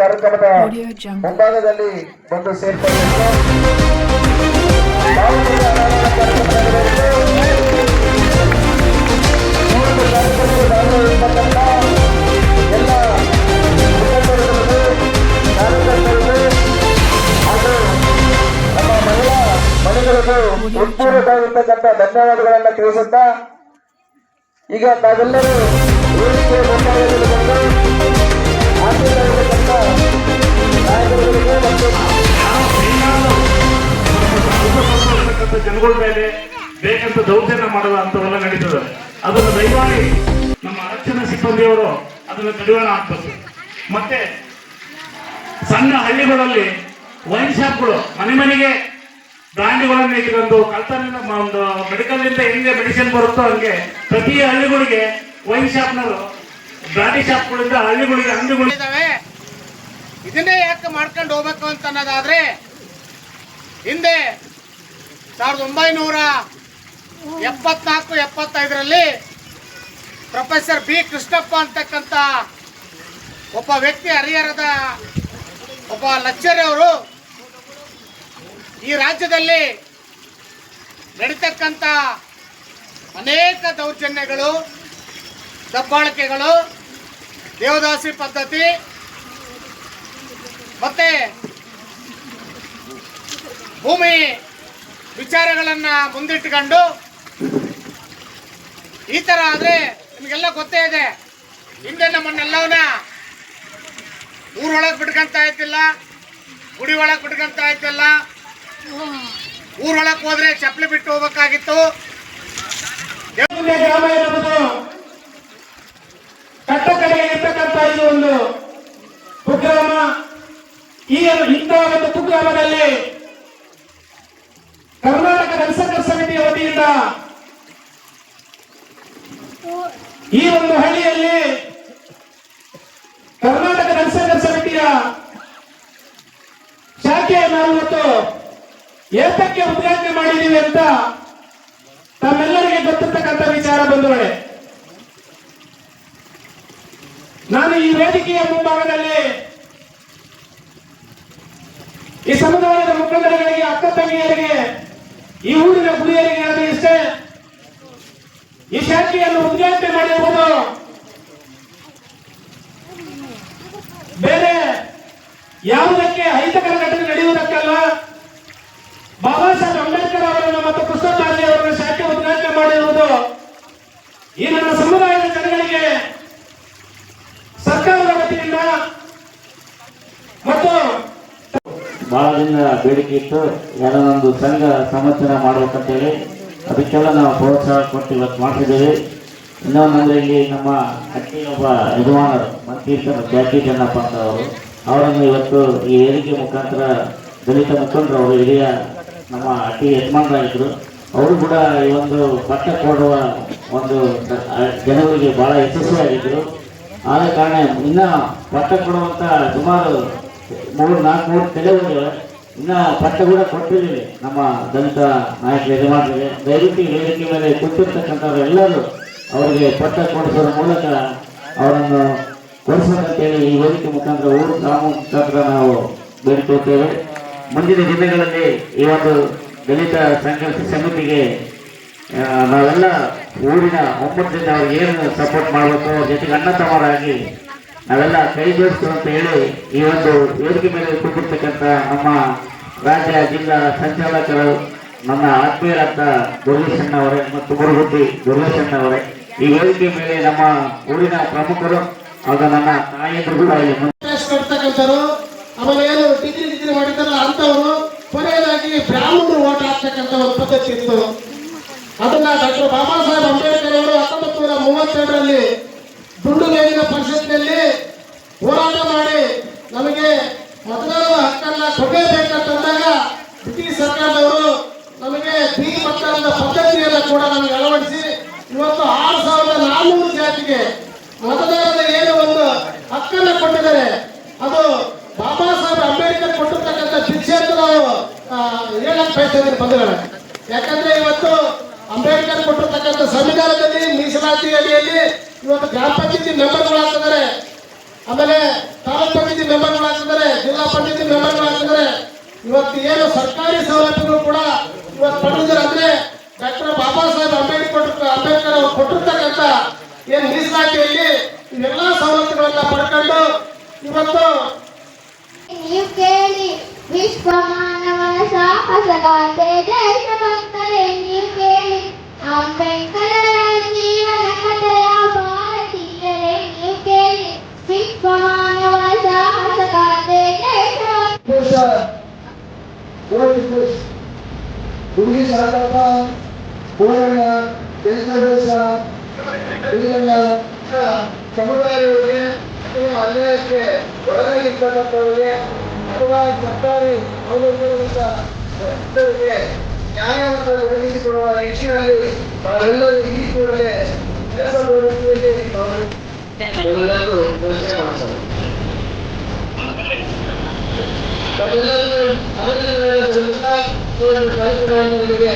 ಕಾರ್ಯಕ್ರಮದ ಮುಂಭಾಗದಲ್ಲಿ ಬಂದು ಸೇರ್ಪಡೆಯಾಗಿದೆ. ಎಲ್ಲ ಹಾಗೂ ನಮ್ಮ ಮನೆಗಳಿಗೂ ಉತ್ಪೂರ್ವಕವಾಗಿರ್ತಕ್ಕಂಥ ಧನ್ಯವಾದಗಳನ್ನು ತಿಳಿಸುತ್ತಾ ಈಗ ತಾವೆಲ್ಲರೂ ವೇದಿಕೆ ಮುಂಭಾಗದಲ್ಲಿ ಬಂದು ಆಶೀರ್ವಾದಕ್ಕಂಥ ನಾಯಕರುಗಳಿಗೂ ಮತ್ತು ಜನಗಳ ಮೇಲೆ ಬೇಕಂತ ದೌರ್ಜನ್ಯ ಮಾಡುವ ಅಂತವೆಲ್ಲ ನಡೀತದೆ. ಅದನ್ನು ದಯಮಾಡಿ ನಮ್ಮ ಆರಕ್ಷಣಾ ಸಿಬ್ಬಂದಿಯವರು ಅದನ್ನು ಕಡಿವಾಣ ಹಾಕಬೇಕು. ಮತ್ತೆ ಸಣ್ಣ ಹಳ್ಳಿಗಳಲ್ಲಿ ವೈನ್ ಶಾಪ್ಗಳು ಮನೆ ಮನೆಗೆ ಬ್ರಾಂಡಿಗಳನ್ನು ಇಟ್ಕೊಂಡು ಕಲ್ತನ ಒಂದು ಮೆಡಿಕಲ್ ಇಂದ ಹೆಂಗೆ ಮೆಡಿಸಿನ್ ಬರುತ್ತೋ ಹಂಗೆ ಪ್ರತಿ ಹಳ್ಳಿಗಳಿಗೆ ವೈನ್ ಶಾಪ್ನವರು ಬ್ರಾಂಡಿ ಶಾಪ್ಗಳಿಂದ ಹಳ್ಳಿಗಳಿಗೆ ಅಂಗಡಿಗಳು ಇದಾವೆ. ಇದನ್ನೇ ಯಾಕೆ ಮಾಡ್ಕೊಂಡು ಹೋಗ್ಬೇಕು ಅಂತ ಅನ್ನೋದಾದ್ರೆ ಹಿಂದೆ 1974-75ರಲ್ಲಿ ಪ್ರೊಫೆಸರ್ ಬಿ ಕೃಷ್ಣಪ್ಪ ಅಂತಕ್ಕಂಥ ಒಬ್ಬ ವ್ಯಕ್ತಿ ಹರಿಹರದ ಒಬ್ಬ ಲೆಕ್ಚರ್ ಅವರು ಈ ರಾಜ್ಯದಲ್ಲಿ ನಡೀತಕ್ಕಂಥ ಅನೇಕ ದೌರ್ಜನ್ಯಗಳು, ದಬ್ಬಾಳಿಕೆಗಳು, ದೇವದಾಸಿ ಪದ್ಧತಿ ಮತ್ತೆ ಭೂಮಿ ವಿಚಾರಗಳನ್ನ ಮುಂದಿಟ್ಟುಕೊಂಡು ಈ ತರ ಆದ್ರೆ ನಿಮಗೆಲ್ಲ ಗೊತ್ತೇ ಇದೆ. ಹಿಂದೆ ನಮ್ಮನ್ನೆಲ್ಲವನ್ನ ಊರೊಳಗೆ ಬಿಟ್ಕೊಂತ ಆಯ್ತಿಲ್ಲ, ಗುಡಿ ಒಳಗೆ ಬಿಟ್ಕೊಂತ ಆಯ್ತಿಲ್ಲ, ಊರೊಳಗೆ ಹೋದ್ರೆ ಚಪ್ಪಲಿ ಬಿಟ್ಟು ಹೋಗ್ಬೇಕಾಗಿತ್ತು. ಗ್ರಾಮ ಇರುವುದು ಕಟ್ಟ ಕಡೆಗೆ ಇರ್ತಕ್ಕಂಥ ಇದು ಒಂದು ಕುಗ್ರಾಮ. ಈ ಇಂತಹ ಒಂದು ಕುಗ್ರಾಮದಲ್ಲಿ ಕರ್ನಾಟಕ ಜನಸಂಘರ್ಷ ಸಮಿತಿಯ ವತಿಯಿಂದ ಈ ಒಂದು ಹಳ್ಳಿಯಲ್ಲಿ ಕರ್ನಾಟಕ ಜನಸಂಘರ್ಷ ಸಮಿತಿಯ ಶಾಖೆಯನ್ನು ನಾವು ಇವತ್ತು ಏತಕ್ಕೆ ಉದ್ಘಾಟನೆ ಮಾಡಿದ್ದೀವಿ ಅಂತ ತಮ್ಮೆಲ್ಲರಿಗೆ ಗೊತ್ತಿರ್ತಕ್ಕಂಥ ವಿಚಾರ ಬಂಧುಗಳೇ. ನಾನು ಈ ವೇದಿಕೆಯ ಮುಂಭಾಗದಲ್ಲಿ ಈ ಸಮುದಾಯದ ಮುಖಂಡರುಗಳಿಗೆ, ಅಕ್ಕ ತಂಗಿಯರಿಗೆ, ಈ ಊರಿನ ಗುರಿಯರಿಗೆ ಅದು ಇಷ್ಟೇ, ಈ ಶಾಖೆಯನ್ನು ಉದ್ಘಾಟನೆ ಮಾಡಿರುವುದು ಬೇರೆ ಯಾವುದಕ್ಕೆ ಅಹಿತಕರ ಘಟನೆ ನಡೆಯುವುದಕ್ಕಲ್ಲ. ಬಾಬಾ ಸಾಹೇಬ್ ಅಂಬೇಡ್ಕರ್ ಅವರನ್ನು ಮತ್ತು ಕೃಷ್ಣಪ್ಪಾಜಿ ಅವರನ್ನು ಶಾಖೆ ಉದ್ಘಾಟನೆ ಮಾಡಿರುವುದು ಈ ನಮ್ಮ ಸಮುದಾಯದ ಜನಗಳಿಗೆ ಸರ್ಕಾರದ ವತಿಯಿಂದ ಮತ್ತು ಬಹಳ ದಿನ ಬೇಡಿಕೆ ಇತ್ತು, ಯಾರೊಂದು ಸಂಘ ಸಂವತ್ಸರ ಮಾಡ್ಬೇಕಂತೇಳಿ ಅದಕ್ಕೆಲ್ಲ ನಾವು ಪ್ರೋತ್ಸಾಹ ಕೊಟ್ಟು ಇವತ್ತು ಮಾಡ್ತಿದ್ದೇವೆ. ಇನ್ನೊಂದಂದ್ರೆ ಇಲ್ಲಿ ನಮ್ಮ ಅಟ್ಟಿ ಒಬ್ಬ ಯಜಮಾನರು ಮಂತೀರ್ಥನ ಜಾತಿ ಚೆನ್ನಪ್ಪ ಅಂತ ಅವರನ್ನು ಇವತ್ತು ಈ ವೇದಿಕೆ ಮುಖಾಂತರ ದಲಿತ ಮುಖಂಡರು ಅವರು ಹಿರಿಯ ನಮ್ಮ ಅಟ್ಟಿ ಯಜಮಾನರಾಗಿದ್ದರು. ಅವರು ಕೂಡ ಈ ಒಂದು ಪಟ್ಟ ಕೊಡುವ ಒಂದು ಜನರಿಗೆ ಬಹಳ ಯಶಸ್ವಿಯಾಗಿದ್ದರು. ಆದ ಕಾರಣ ಇನ್ನು ಪಟ್ಟ ಕೊಡುವಂಥ ಸುಮಾರು 3-4 ಕೆಲವರಿಗೆ ಇನ್ನು ಪಟ್ಟ ಕೂಡ ಕೊಟ್ಟಿದ್ದೀವಿ ನಮ್ಮ ದಲಿತ ನಾಯಕ ಯಜಮಾನರಿಗೆ. ದಯವಿಟ್ಟು ವೇದಿಕೆ ಮೇಲೆ ಕೂತಿರ್ತಕ್ಕಂಥವ್ರು ಎಲ್ಲರೂ ಅವರಿಗೆ ಪಟ್ಟ ಕೊಡಿಸೋದ್ರ ಮೂಲಕ ಅವರನ್ನು ಕೊಡಿಸಬೇಕಂತೇಳಿ ಈ ವೇದಿಕೆ ಮುಖಾಂತರ ಊರು ಗ್ರಾಮ ಮುಖಾಂತರ ನಾವು ಬೇಡಿಕೊಳ್ತೇವೆ. ಮುಂದಿನ ದಿನಗಳಲ್ಲಿ ಈ ಒಂದು ದಲಿತ ಸಂಘರ್ಷ ಸಮಿತಿಗೆ ನಾವೆಲ್ಲ ಊರಿನ ಒಮ್ಮತದಿಂದ ಅವ್ರಿಗೆ ಏನು ಸಪೋರ್ಟ್ ಮಾಡಬೇಕು, ಅವ್ರ ಜೊತೆಗೆ ಅಣ್ಣ ತಮ್ಮರಾಗಿ ನಾವೆಲ್ಲ ಕೈ ಜೋಡಿಸ್ತು ಅಂತ ಹೇಳಿ ಈ ಒಂದು ವೇದಿಕೆ ಮೇಲೆ ಕೂತಿರ್ತಕ್ಕಂಥ ನಮ್ಮ ರಾಜ್ಯ ಜಿಲ್ಲಾ ಸಂಚಾಲಕರು ನನ್ನ ಆತ್ಮೀಯರಾದ ದುರ್ಗೇಶಣ್ಣ ಅವರೇ ಮತ್ತು ಮುರುಗುದ್ದಿ ದುರ್ಗೇಶಣ್ಣ ಅವರೇ, ಈ ವೇದಿಕೆ ಮೇಲೆ ನಮ್ಮ ಊರಿನ ಪ್ರಮುಖರು ಆಗ ನನ್ನ ತಾಯಿಯಂದ್ರು ಕೂಡ ಇಲ್ಲಿ ಮಾಡ್ತಕ್ಕಂಥವ್ರು, ಆಮೇಲೆ ಏನು ಡಿಗ್ರಿ ಮಾಡಿದಾರಲ್ಲ ಅಂತವರು ಕೊನೆಯದಾಗಿ ಬ್ರಾಹ್ಮಣರು ಓಟ್ ಹಾಕ್ತಕ್ಕಂಥ ಒಂದು ಪದ್ಧತಿ ಇತ್ತು. ಅದನ್ನ ಡಾಕ್ಟರ್ ಬಾಬಾ ಸಾಹೇಬ್ ಅಂಬೇಡ್ಕರ್ ಅವರು 1932ರಲ್ಲಿ ದುಂಡು ಮೇಲಿನ ಪರಿಷತ್ನಲ್ಲಿ ಹೋರಾಟ ಮಾಡಿ ನಮಗೆ ಮತದಾರರ ಹಕ್ಕನ್ನ ಕೊಡಲೇಬೇಕಂತಂದಾಗ ಬ್ರಿಟಿಷ್ ಸರ್ಕಾರದವರು ನಮಗೆ ಬೀದಿ ಮತದಾನದ ಪದ್ಧತಿಯನ್ನು ಕೂಡ ನಮಗೆ ಅಳವಡಿಸಿ ಇವತ್ತು 6400 ಜಾತಿಗೆ ಮತದಾರರ ಏನು ಒಂದು ಹಕ್ಕನ್ನು ಕೊಟ್ಟಿದ್ದಾರೆ. ಅದು ಬಾಬಾ ಸಾಹೇಬ್ ಅಂಬೇಡ್ಕರ್ ಕೊಟ್ಟಿರ್ತಕ್ಕಂಥ ಶಿಕ್ಷೆ ಅಂತ ನಾವು ಹೇಳಕ್ ಬಯಸ್ತಿದ್ದೀವಿ ಬಂಧುಗಳೇ. ಯಾಕಂದ್ರೆ ಇವತ್ತು ಅಂಬೇಡ್ಕರ್ ಕೊಟ್ಟಿರ್ತಕ್ಕಂಥ ಸಂವಿಧಾನದಲ್ಲಿ ಮೀಸಲಾತಿ ಅಡಿಯಲ್ಲಿ ಇವತ್ತು ಗ್ರಾಮ ಪಂಚಾಯತಿ ಮೆಂಬರ್ಗಳು ಆಗ್ತಿದ್ದಾರೆ. ಆಮೇಲೆ ತಾಲೂಕ್ ಪಂಚಾಯತಿ ಮೆಂಬರ್ಗಳಾಗ್ತಿದ್ದಾರೆ, ಜಿಲ್ಲಾ ಪಂಚಾಯತಿ ಮೆಂಬರ್ಗಳಾಗ್ತಿದ್ದಾರೆ. ಇವತ್ತು ಏನು ಸರ್ಕಾರಿ ಸೌಲಭ್ಯಗಳು ಕೂಡ ಇವತ್ತು ಪಡೆದಿದ್ದಾರೆ. ಅಂದ್ರೆ ಡಾಕ್ಟರ್ ಬಾಬಾ ಸಾಹೇಬ್ ಅಂಬೇಡ್ಕರ್ ಅವರು ಕೊಟ್ಟಿರ್ತಕ್ಕಂಥ ಏನು ಮೀಸಲಾತಿಯಲ್ಲಿ ಇವೆಲ್ಲ ಸವಲತ್ತುಗಳನ್ನ ಪಡ್ಕೊಂಡು ಇವತ್ತು ನೀವು ಕೇಳಿ ವಿಶ್ವಮಾನವನ ಸಾಹಸಗಾಥೆ ದೇಶಭಕ್ತರೇ ನೀವು ಕೇಳಿ ಅಂಬೇಡ್ಕರ್ ಜೀವನ ಕಥೆಯ ಭಾರತೀಯರೇ ನೀವು ಕೇಳಿ ವಿಶ್ವಮಾನವನ ಸಾಹಸಗಾಥೆ ಹುಡುಗಿ ಸಾಕಾಪ ಪೂರ್ಣ ದೇಶ ಸಮುದಾಯಗಳಿಗೆ ಅಥವಾ ಅನ್ಯಾಯಕ್ಕೆ ಒಳಗಾಗಿರ್ತಕ್ಕಂಥವರಿಗೆ ಅಥವಾ ಸರ್ಕಾರಿ ಸೌಲಭ್ಯಗಳಿಂದ ವಂಚಿತರಿಗೆ ನ್ಯಾಯವನ್ನು ಒದಗಿಸಿಕೊಡುವ ನಿಟ್ಟಿನಲ್ಲಿ ನಾವೆಲ್ಲರೂ ಈ ಕೂಡಲೇ ಕೆಲಸ ಪ್ರವೃತ್ತಿಯಲ್ಲಿ ಎಲ್ಲರೂ ಯೋಚನೆ ಮಾಡ್ತಾರೆ. ತಮ್ಮೆಲ್ಲರೂ ಅಭಿನಂದನೆಗಳನ್ನು ಸಲ್ಲಿಸುತ್ತಾ ಕಾರ್ಯಕ್ರಮಗಳಿಗೆ